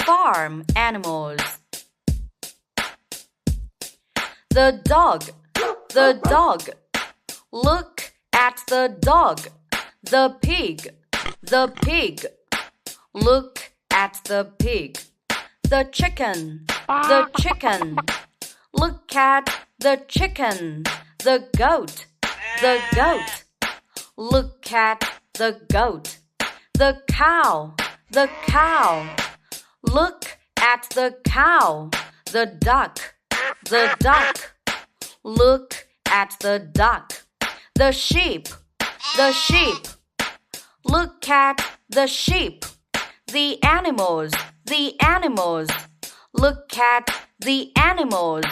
farm animals. The dog. Look at the dog. The pig. Look at the pig. The chicken. Look at the chicken. The goat. Look at the goat. The cow. Look at the cow. The duck. Look at the duck. The sheep. Look at the sheep. The animals. Look at the animals.